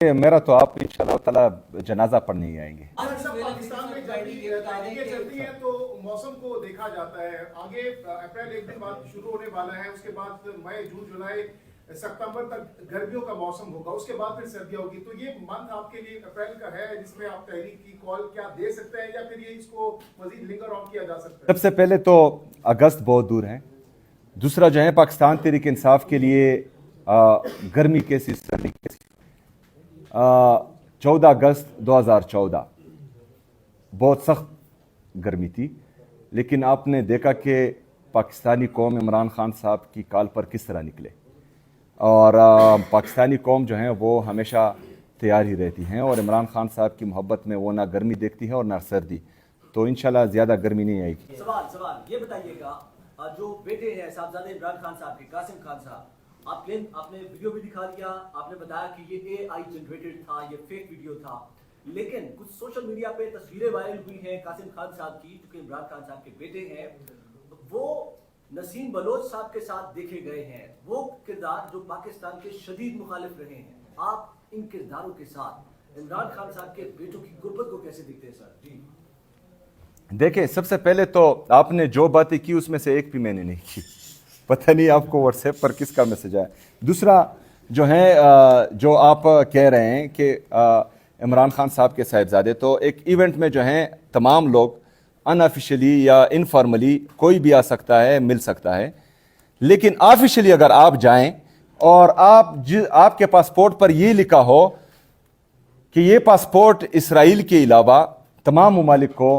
میرا تو آپ انشاءاللہ تعالی جنازہ پڑھنے ہی آئیں گے. پاکستان میں تحریکیں چلتی ہیں تو موسم کو دیکھا جاتا ہے. آگے اپریل ایک دن بعد شروع ہونے والا ہے, اس کے بعد مئی جون جولائی ستمبر تک گرمیوں کا موسم ہوگا, اس کے بعد پھر سردیاں ہوگی. تو یہ منتھ آپ کے لیے اپریل کا ہے جس میں آپ تحریک کی کال کیا دے سکتے ہیں, یا پھر یہ اس کو مزید لنگر آن کیا جا سکتا ہے؟ سب سے پہلے تو اگست بہت دور ہے. دوسرا جو ہے پاکستان تحریک انصاف کے لیے گرمی کیسی سردی کیسی. 14 اگست 2014 بہت سخت گرمی تھی, لیکن آپ نے دیکھا کہ پاکستانی قوم عمران خان صاحب کی کال پر کس طرح نکلے, اور پاکستانی قوم جو ہے وہ ہمیشہ تیار ہی رہتی ہیں, اور عمران خان صاحب کی محبت میں وہ نہ گرمی دیکھتی ہے اور نہ سردی. تو انشاءاللہ زیادہ گرمی نہیں آئے گی. سوال یہ بتائیے گا, جو بیٹے ہیں صاحبزادے عمران خان صاحب کے, قاسم خان صاحب, آپ نے ویڈیو بھی دکھا دیا, آپ نے بتایا کہ یہ اے آئی جنریٹڈ تھا, یہ فیک ویڈیو تھا, لیکن کچھ سوشل میڈیا پہ تصویریں وائرل ہوئی ہیں قاسم خان صاحب کی, جو کہ عمران خان صاحب کے بیٹے ہیں, وہ نسیم بلوچ صاحب کے ساتھ دیکھے گئے ہیں. وہ کردار جو پاکستان کے شدید مخالف رہے ہیں, آپ ان کرداروں کے ساتھ عمران خان صاحب کے بیٹوں کی غربت کو کیسے دیکھتے ہیں سر؟ جی دیکھیں, سب سے پہلے تو آپ نے جو باتیں کی اس میں سے ایک بھی میں نے نہیں کی. پتہ نہیں آپ کو واٹس ایپ پر کس کا میسج آیا. دوسرا جو ہے جو آپ کہہ رہے ہیں کہ عمران خان صاحب کے صاحبزادے, تو ایک ایونٹ میں جو ہیں تمام لوگ ان آفیشلی یا انفارملی کوئی بھی آ سکتا ہے, مل سکتا ہے, لیکن آفیشلی اگر آپ جائیں اور آپ کے پاسپورٹ پر یہ لکھا ہو کہ یہ پاسپورٹ اسرائیل کے علاوہ تمام ممالک کو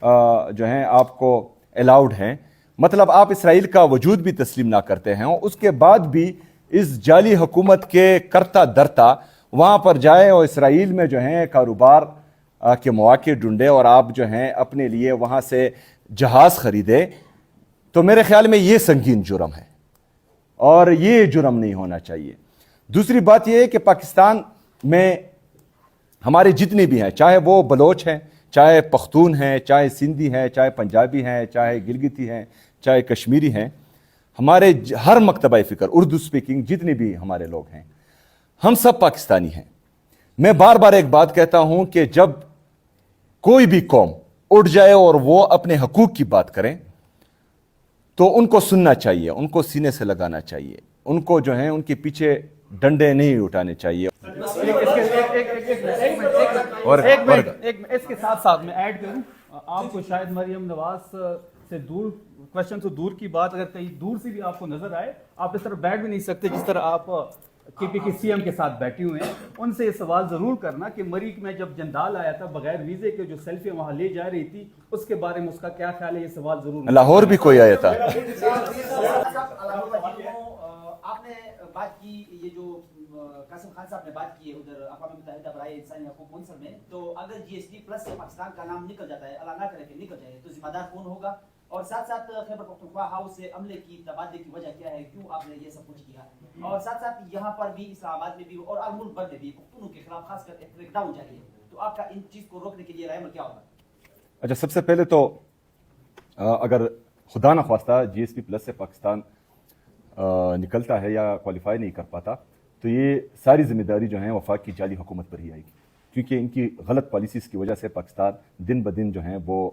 جو ہیں آپ کو الاؤڈ ہیں, مطلب آپ اسرائیل کا وجود بھی تسلیم نہ کرتے ہیں, اس کے بعد بھی اس جعلی حکومت کے کرتا درتا وہاں پر جائے اور اسرائیل میں جو ہیں کاروبار کے مواقع ڈھونڈے اور آپ جو ہیں اپنے لیے وہاں سے جہاز خریدے, تو میرے خیال میں یہ سنگین جرم ہے اور یہ جرم نہیں ہونا چاہیے. دوسری بات یہ ہے کہ پاکستان میں ہمارے جتنے بھی ہیں, چاہے وہ بلوچ ہیں, چاہے پختون ہیں, چاہے سندھی ہیں, چاہے پنجابی ہیں, چاہے گلگتی ہیں, چاہے کشمیری ہیں, ہمارے ہر مکتبہ فکر اردو سپیکنگ جتنے بھی ہمارے لوگ ہیں, ہم سب پاکستانی ہیں. میں بار بار ایک بات کہتا ہوں کہ جب کوئی بھی قوم اٹھ جائے اور وہ اپنے حقوق کی بات کریں تو ان کو سننا چاہیے, ان کو سینے سے لگانا چاہیے, ان کو جو ہیں ان کے پیچھے ڈنڈے نہیں اٹھانے چاہیے. اور اس کے ساتھ ساتھ میں ایڈ کروں, آپ کو شاید مریم نواز سے دور کوشچن سے دور کی بات اگر کہیں دور سے بھی آپ کو نظر آئے, آپ اس طرح بیٹھ بھی نہیں سکتے جس طرح آپ کے پی کے سی ایم کے ساتھ بیٹھے ہوئے ہیں. ان سے یہ سوال ضرور کرنا کہ مریخ میں جب جندال آیا تھا بغیر ویزے کے, جو سیلفیاں وہاں لے جا رہی تھی, اس کے بارے میں اس کا کیا خیال ہے, یہ سوال ضرور. لاہور بھی کوئی آیا تھا. آپ نے بات کی, یہ جو قاسم خان صاحب نے بات کی ہے ادھر اقوام متحدہ برائے انسانی حقوق کونسل میں, تو اگر جی ایس ٹی پلس سے پاکستان کا نام نکل جاتا ہے, اللہ نہ کرے کہ نکل جائے, تو ذمہ دار کون ہوگا؟ اور ساتھ ساتھ خیبر پختونخوا ہاؤس سے عملے کی تبادلے کی وجہ کیا ہے, کیوں آپ نے یہ سب کچھ کیا؟ اور ساتھ ساتھ یہاں پر بھی اسلام آباد میں بھی اور ملک بھر میں بھی پختونوں کے خلاف خاص کر ایک کریک ڈاؤن جاری ہے, تو آپ کا ان چیز کو روکنے کے لیے رائے عمل کیا ہوگا؟ اچھا, سب سے پہلے تو اگر خدا نہ خواستہ جی ایس پی پلس سے پاکستان نکلتا ہے یا کوالیفائی نہیں کر پاتا, تو یہ ساری ذمہ داری جو ہے وفاق کی جعلی حکومت پر ہی آئے گی, کیونکہ ان کی غلط پالیسیز کی وجہ سے پاکستان دن بدن جو ہے وہ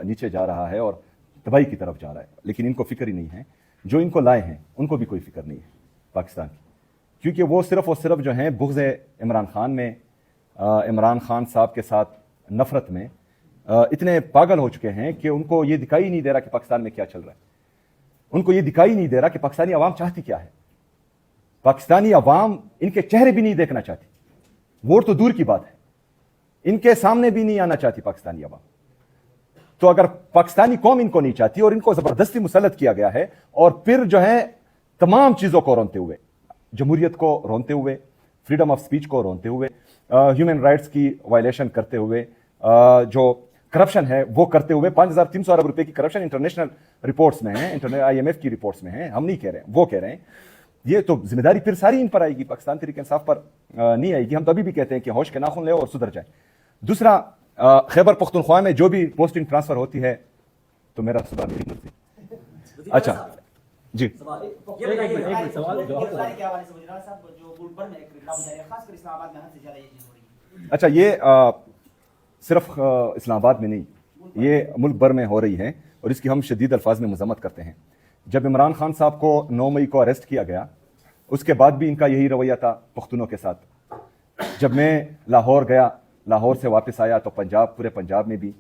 نیچے جا رہا ہے اور تباہی کی طرف جا رہا ہے. لیکن ان کو فکر ہی نہیں ہے, جو ان کو لائے ہیں ان کو بھی کوئی فکر نہیں ہے پاکستان کی, کیونکہ وہ صرف اور صرف جو ہیں بغض عمران خان میں, عمران خان صاحب کے ساتھ نفرت میں اتنے پاگل ہو چکے ہیں کہ ان کو یہ دکھائی نہیں دے رہا کہ پاکستان میں کیا چل رہا ہے. ان کو یہ دکھائی نہیں دے رہا کہ پاکستانی عوام چاہتی کیا ہے. پاکستانی عوام ان کے چہرے بھی نہیں دیکھنا چاہتی, ووٹ تو دور کی بات ہے, ان کے سامنے بھی نہیں آنا چاہتی پاکستانی عوام. تو اگر پاکستانی قوم ان کو نہیں چاہتی اور ان کو زبردستی مسلط کیا گیا ہے, اور پھر جو ہے تمام چیزوں کو رونتے ہوئے, جمہوریت کو رونتے ہوئے, فریڈم آف سپیچ کو رونتے ہوئے, ہیومن رائٹس کی وائلیشن کرتے ہوئے, جو کرپشن ہے وہ کرتے ہوئے, 5300 ارب روپے کی کرپشن انٹرنیشنل رپورٹس میں ہیں, آئی ایم ایف کی رپورٹس میں ہیں, ہم نہیں کہہ رہے ہیں, وہ کہہ رہے ہیں. یہ تو ذمہ داری پھر ساری ان پر آئے گی, پاکستان تحریک انصاف پر نہیں آئے گی. ہم تو ابھی بھی کہتے ہیں کہ ہوش کے ناخن لے اور سدھر جائیں. دوسرا, خیبر پختونخوا میں جو بھی پوسٹنگ ٹرانسفر ہوتی ہے تو میرا سدھار نہیں ہوتی. اچھا, जी सवाल ये एक मिनट, बताइए एक मिनट, सवाल जवाब गिरफ्तारी के हवाले से मुजराना साहब जो मुल्क भर में एक ग्राउंड जारी है, खासकर इस्लामाबाद में हद से ज्यादा ये चीज हो रही है। अच्छा, ये सिर्फ इस्लामाबाद में नहीं, ये मुल्क भर में हो रही है और इसकी हम शदीद अल्फाज में मजम्मत करते हैं। जब इमरान खान साहब को 9 मई को अरेस्ट किया गया, उसके बाद भी इनका यही रवैया था पख्तूनों के साथ। जब मैं लाहौर गया, लाहौर से वापस आया तो पूरे पंजाब में भी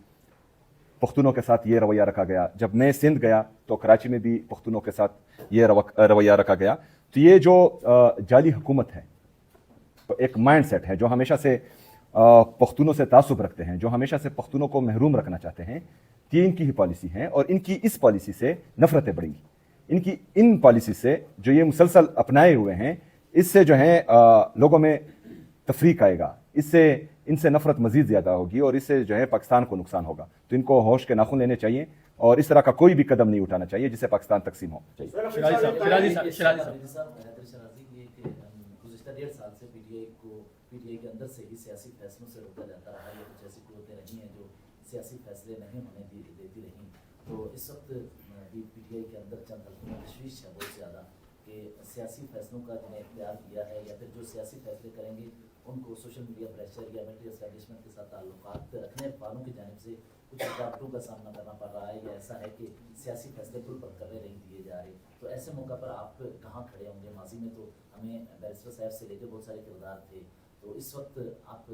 पख्तूनों के साथ ये रवैया रखा गया। जब मैं सिंध गया तो कराची में भी पख्तूनों के साथ ये रवैया रखा गया। तो ये जो जाली हुकूमत है, एक माइंड सेट है जो हमेशा से पख्तूनों से तासुब रखते हैं, जो हमेशा से पख्तूनों को महरूम रखना चाहते हैं, कि इनकी ही पॉलिसी है और इनकी इस पॉलिसी से नफरतें बढ़ेंगी। इनकी इन पॉलिसी से जो ये मुसलसल अपनाए हुए हैं, इससे जो है लोगों में तफरीक आएगा, इससे इनसे नफरत मजीद ज्यादा होगी और इससे जो है पाकिस्तान को नुकसान होगा। तो इनको होश के नाखून लेने चाहिए और इस तरह का कोई भी कदम नहीं उठाना चाहिए जिससे पाकिस्तान तकसीम हो चाहिए। शिराजी साहब गुज़िश्ता 1.5 साल से पीटीआई के अंदर से ही सियासी फैसलों से रोका जाता रहा। या कुछ ऐसी कुव्वतें रही हैं जो सियासी फैसले नहीं होने देती रहीं। तो इस वक्त भी पीटीआई के अंदर चंद हल्कों में तशवीश है बहुत ज़्यादा कि सियासी फैसलों का जिन्हें इख्तियार किया है या फिर जो सियासी फैसले करेंगे उनको सोशल मीडिया प्रेशर या मिलिट्री एस्टैब्लिशमेंट के साथ ताल्लुकात रखने वालों की जानिब से कुछ रुकावटों का सामना करना पड़ रहा है, या ऐसा है कि सियासी फैसले पुल पर करने नहीं दिए जा रहे। तो ऐसे मौका पर आप कहाँ खड़े होंगे? माजी में तो हमें बैरिस्टर साहब से लेकर बहुत सारे किरदार थे, तो इस वक्त आप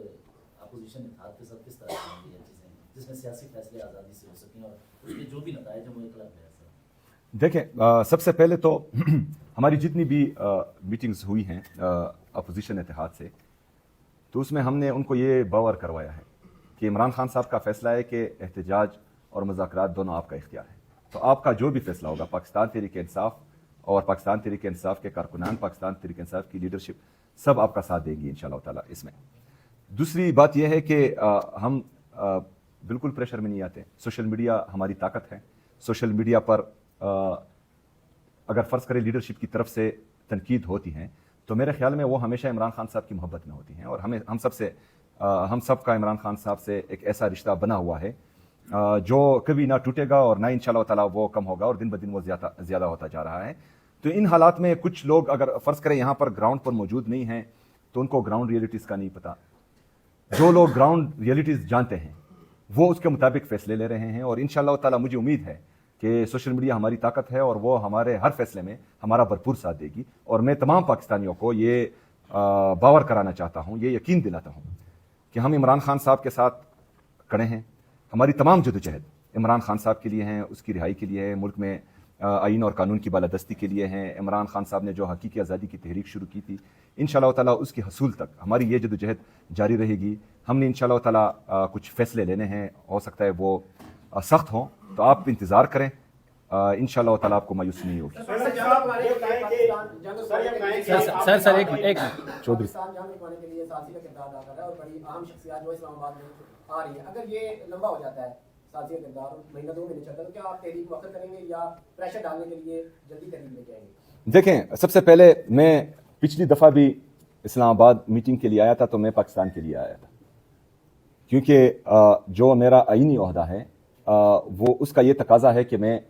अपोजिशन इत्तेहाद के साथ किस तरह करेंगे ये चीज़ें जिसमें सियासी फैसले आज़ादी से हो सकें और उसके जो भी नताइज हैं वो एक अलग है? देखें, सबसे पहले तो हमारी जितनी भी मीटिंग्स हुई हैं अपोजिशन इत्तेहाद से, तो उसमें हमने उनको ये बावर करवाया है कि इमरान खान साहब का फैसला है कि एहतजाज और मुज़ाकरात दोनों आपका इख्तियार है। तो आपका जो भी फैसला होगा, पाकिस्तान तहरीक इंसाफ और पाकिस्तान तहरीक इंसाफ के कारकुनान, पाकिस्तान तहरीक इंसाफ की लीडरशिप सब आपका साथ देगी इंशाअल्लाह ताला इसमें। दूसरी बात यह है कि हम बिल्कुल प्रेशर में नहीं आते। सोशल मीडिया हमारी ताकत है। सोशल मीडिया पर अगर फ़र्ज़ करें लीडरशिप की तरफ से तनकीद होती हैं तो मेरे ख्याल में वो हमेशा इमरान खान साहब की मोहब्बत में होती हैं और हम सब का इमरान खान साहब से एक ऐसा रिश्ता बना हुआ है जो कभी ना टूटेगा और ना इंशाअल्लाह ताला वो कम होगा और दिन ब दिन वो ज़्यादा होता जा रहा है। तो इन हालात में कुछ लोग अगर फ़र्ज़ करें यहाँ पर ग्राउंड पर मौजूद नहीं हैं तो उनको ग्राउंड रियलिटीज़ का नहीं पता। जो लोग ग्राउंड रियलिटीज़ जानते हैं वो उसके मुताबिक फ़ैसले ले रहे हैं और इंशाअल्लाह ताला मुझे उम्मीद है कि सोशल मीडिया हमारी ताकत है और वो हमारे हर फैसले में हमारा भरपूर साथ देगी। और मैं तमाम पाकिस्तानियों को ये बावर कराना चाहता हूँ, ये यकीन दिलाता हूँ कि हम इमरान खान साहब के साथ खड़े हैं। हमारी तमाम जदोजहद इमरान खान साहब के लिए हैं, उसकी रिहाई के लिए है, मुल्क में आइन और कानून की बालादस्ती के लिए हैं। इमरान खान साहब ने जो हकीकी आज़ादी की तहरीक शुरू की थी, इंशाअल्लाह ताला उसकी हसूल तक हमारी ये जदोजहद जारी रहेगी। हमने इंशाअल्लाह ताला कुछ फ़ैसले लेने हैं, हो सकता है वो सख्त हों, तो आप इंतज़ार करें, इंशाअल्लाह ताला आपको मायूसी नहीं होगी। सर एक मिनट चौधरी के लिए साथी का किरदार अदा कर रहा है और बड़ी अहम शख्सियत जो इस्लामाबाद में आ रही है, अगर ये लंबा हो जाता है साथी का किरदार महीना 2 महीने चलता है, तो क्या आप तहरीक वक्त करेंगे या प्रेशर डालने के लिए जल्दी तहरीक लेके आएंगे? देखें, सबसे पहले मैं पिछली दफ़ा भी इस्लामाबाद मीटिंग के लिए आया था तो मैं पाकिस्तान के लिए आया था, क्योंकि जो मेरा आईनी ओहदा है वो उसका ये तकाजा है कि मैं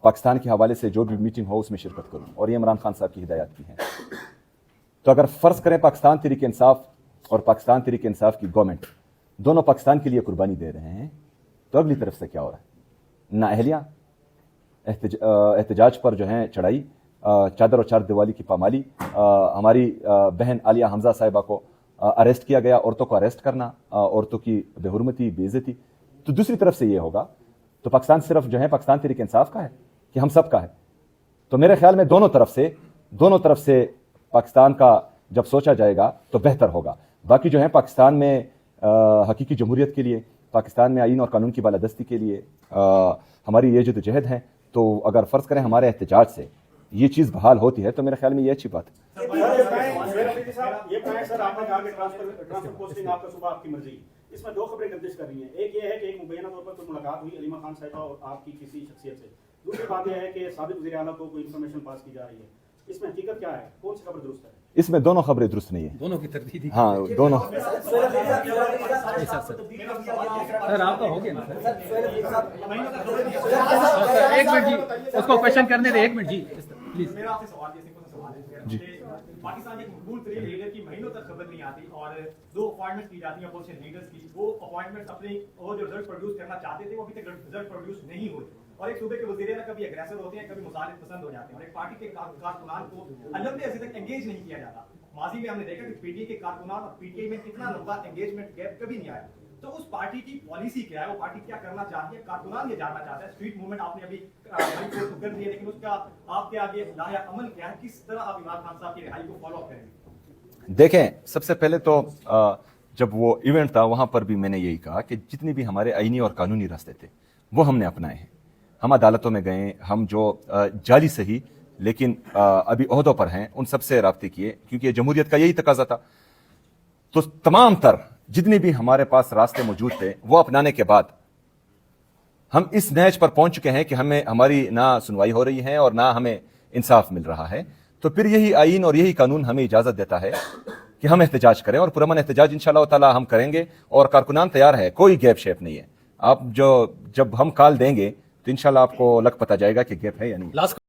पाकिस्तान के हवाले से जो भी मीटिंग हो उसमें शिरकत करूं और ये इमरान खान साहब की हिदायत की है। तो अगर फ़र्ज़ करें पाकिस्तान तहरीक इंसाफ और पाकिस्तान तहरीक इंसाफ की गवर्नमेंट दोनों पाकिस्तान के लिए कुर्बानी दे रहे हैं, तो अगली तरफ से क्या हो रहा है? ना अहलिया एहतजाज पर जो है चढ़ाई, चादर और चार दिवाली की पामाली, हमारी बहन आलिया हमजा साहिबा को अरेस्ट किया गया, औरतों को अरेस्ट करना, औरतों की बेहुरमती, बेइज्जती। तो दूसरी तरफ से ये होगा तो पाकिस्तान सिर्फ जो है पाकिस्तान तहरीक इंसाफ का है कि हम सब का है? तो मेरे ख्याल में दोनों तरफ से पाकिस्तान का जब सोचा जाएगा तो बेहतर होगा। बाकी जो है पाकिस्तान में हकीकी जमहूरियत के लिए, पाकिस्तान में आइन और कानून की बालादस्ती के लिए हमारी ये जदोजहद है, तो अगर फ़र्ज़ करें हमारे एहतजाज से ये चीज़ बहाल होती है तो मेरे ख्याल में ये अच्छी बात है। इसमें 2 खबरें गर्दिश कर रही हैं। एक ये है कि एक मुबैना तौर पर कोई मुलाकात हुई अलीमा खान साहिबा और आपकी किसी शख्सियत से। दूसरी बात यह है कि साबिक़ वज़ीर आला को कोई इंफॉर्मेशन पास की जा रही है। इसमें हकीकत क्या है? कौन सी खबर दुरुस्त है? इसमें दोनों खबरें दुरुस्त नहीं है। दोनों की तरदीद। हाँ, दोनों। सर आपका हो गया ना सर? एक मिनट जी, उसको क्वेश्चन करने दे, 1 मिनट जी। प्लीज। मेरा आपसे सवाल ये सिंपल सा सवाल है जी। कि पाकिस्तान के मकबूल तरीन लीडर की महीनों तक खबर नहीं आती और 2 अपॉइंटमेंट की जाती हैं अपोजिशन लीडर्स की, वो अपॉइंटमेंट अपने वो जो रिजल्ट प्रोड्यूस करना चाहते थे वो अभी तक रिजल्ट प्रोड्यूस नहीं हुए, और एक सूबे के वज़ीर ना कभी एग्रेसर होते हैं, कभी मुखालिफ पसंद हो जाते हैं, और एक पार्टी के कारकुनान को लंबे अरसे तक एंगेज नहीं किया जाता। माजी में हमने देखा कि पीटीआई के कारकुनान और पीटीआई में इतना लंबा एंगेजमेंट गैप कभी नहीं आया। तो उस पार्टी की पॉलिसी क्या है, वो पार्टी क्या करना चाहती है, कारकुनान ये जानना चाहता है। स्ट्रीट मूवमेंट आपने अभी तो कर दी है, लेकिन उसका आपके आगे लाया अमल क्या है, किस तरह आप इमरान खान साहब की रिहाई को फॉलो अप करेंगे? देखें, सबसे पहले तो जब वो इवेंट था वहां पर भी मैंने यही कहा कि जितनी भी हमारे आईनी और कानूनी रास्ते थे वो हमने अपनाए हैं। हम अदालतों में गए, हम जो जाली सही लेकिन अभी ओहदों पर हैं उन सबसे राब्ते किए, क्योंकि ये जमहूरियत का यही तकाजा था। तो तमाम तर जितने भी हमारे पास रास्ते मौजूद थे वो अपनाने के बाद हम इस नहज पर पहुंच चुके हैं कि हमें हमारी ना सुनवाई हो रही है और ना हमें इंसाफ मिल रहा है। तो फिर यही आईन और यही कानून हमें इजाजत देता है कि हम एहतजाज करें, और पुरअमन एहतजाज इंशाअल्लाह ताला हम करेंगे, और कारकुनान तैयार है, कोई गैप शेप नहीं है। आप जो जब हम कॉल देंगे तो इंशाअल्लाह आपको लग पता जाएगा कि गैप है या नहीं।